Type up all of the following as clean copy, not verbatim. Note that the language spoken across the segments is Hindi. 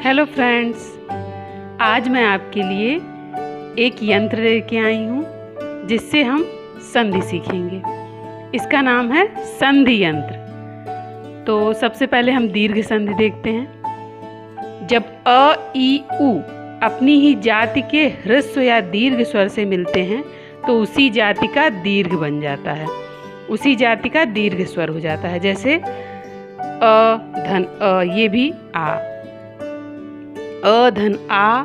हेलो फ्रेंड्स, आज मैं आपके लिए एक यंत्र लेके आई हूँ जिससे हम संधि सीखेंगे। इसका नाम है संधि यंत्र। तो सबसे पहले हम दीर्घ संधि देखते हैं। जब अ, ई, उ अपनी ही जाति के ह्रस्व या दीर्घ स्वर से मिलते हैं तो उसी जाति का दीर्घ बन जाता है, उसी जाति का दीर्घ स्वर हो जाता है। जैसे अ धन अ, ये भी आ, अ धन आ,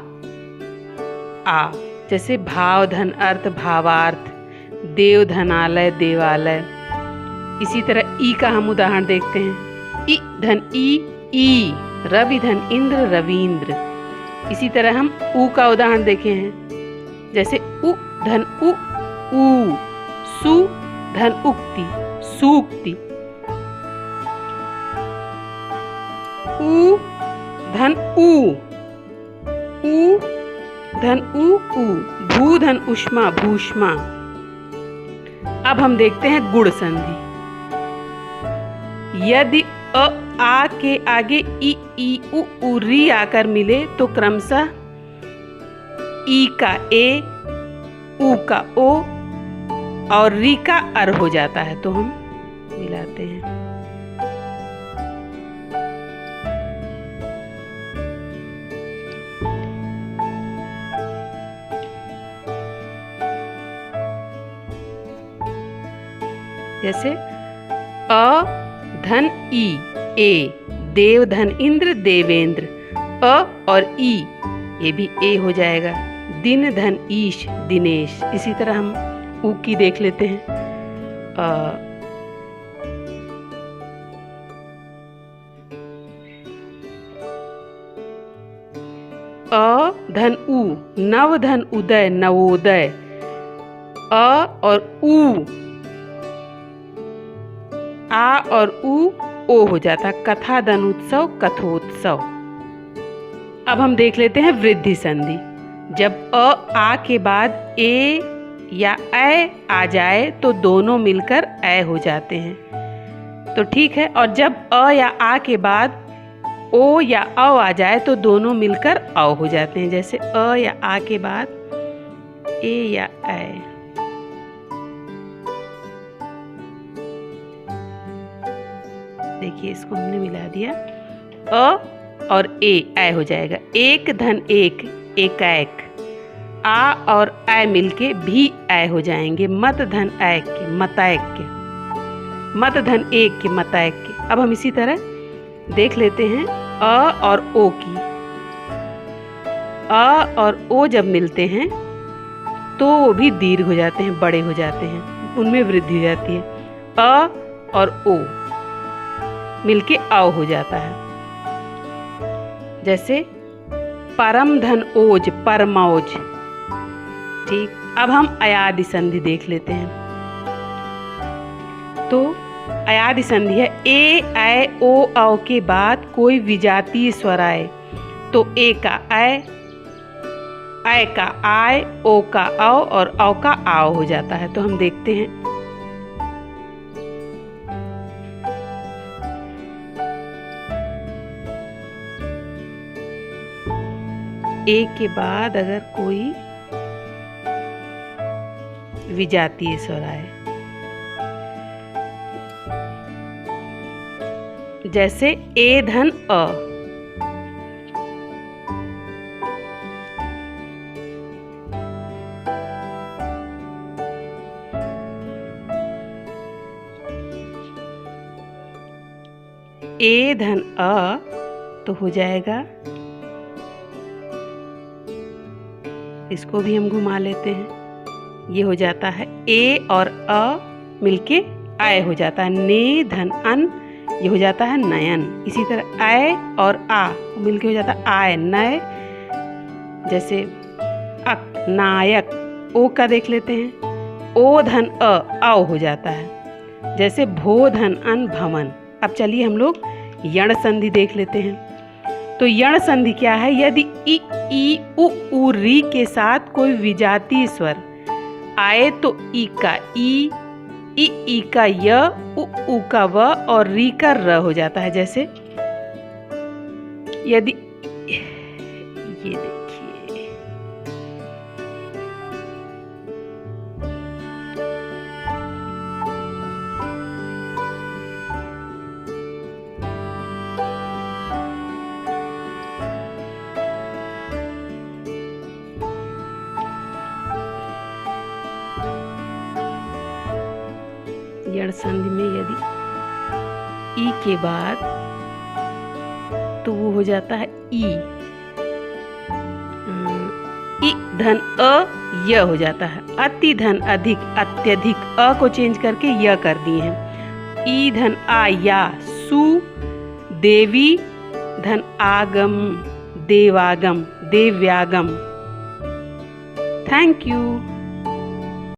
जैसे भाव धन अर्थ भावार्थ, देव धनालय देवालय। इसी तरह ई का हम उदाहरण देखते हैं। ई धन ई, रवि धन इंद्र रवींद्र। इसी तरह हम ऊ का उदाहरण देखे हैं। जैसे उ धन उ, सु धन उक्ति सूक्ति। उ धन ऊ धन उ, भू धन उष्मा भूष्मा। अब हम देखते हैं गुण संधि। यदि अ आ के आगे ई उ री आकर मिले तो क्रमशः ई का ए, उ का ओ और री का अर हो जाता है। तो हम मिलाते हैं। जैसे अ धन ई ए, देव धन इंद्र देवेंद्र। अ और ई ये भी ए हो जाएगा। दिन धन ईश दिनेश। इसी तरह हम ऊ की देख लेते हैं। अ धन उ, नव धन उदय नवोदय। अ और ऊ, आ और उ ओ हो जाता, कथा धन उत्सव कथोत्सव। अब हम देख लेते हैं वृद्धि संधि। जब अ आ के बाद ए या ऐ आ जाए तो दोनों मिलकर ऐ हो जाते हैं। तो ठीक है। और जब अ या आ के बाद ओ या औ आ जाए तो दोनों मिलकर औ हो जाते हैं। जैसे अ या आ के बाद ए या ऐ। देखिए, इसको हमने मिला दिया। अ और ए हो जाएगा। एक धन एक एकाएक। आ और ऐ मिलके भी ऐ हो जाएंगे। मत धन ऐ के मताएक के, मत धन एक के मताएक के। अब हम इसी तरह देख लेते हैं अ और ओ की। अ और ओ जब मिलते हैं तो वो भी दीर्घ हो जाते हैं, बड़े हो जाते हैं, उनमें वृद्धि हो जाती है। अ और ओ मिलके औ हो जाता है। जैसे परम धन ओज परमौज। ठीक। अब हम अयादि संधि देख लेते हैं। तो अयादि संधि है ए ऐ ओ औ के बाद कोई विजातीय स्वर आए तो ए का ऐ का आय, ओ का औ और औ का आओ हो जाता है। तो हम देखते हैं। ए के बाद अगर कोई विजातीय स्वर आए, जैसे ए धन अ। ए धन अ तो हो जाएगा, इसको भी हम घुमा लेते हैं। ये हो जाता है ए और अ मिलके आय हो जाता है। ने धन अन, ये हो जाता है नयन। इसी तरह आय और आ मिलके हो जाता है आय नय। जैसे अक नायक। ओ का देख लेते हैं। ओ धन औ हो जाता है। जैसे भो धन अन भवन। अब चलिए हम लोग यण संधि देख लेते हैं। तो यण संधि क्या है? यदि ई उ री के साथ कोई विजातीय स्वर आए तो ई का ई का य, उ का व और री का र हो जाता है। जैसे यदि ये देखिए, यड़ संधि में यदि ई के बाद तो वो हो जाता है ई, इ धन अ य हो जाता है। अति धन अधिक, अत्यधिक अ को चेंज करके य कर दिए हैं। ई धन आ या, सु देवी धन आगम, देवागम, देव्यागम। Thank you.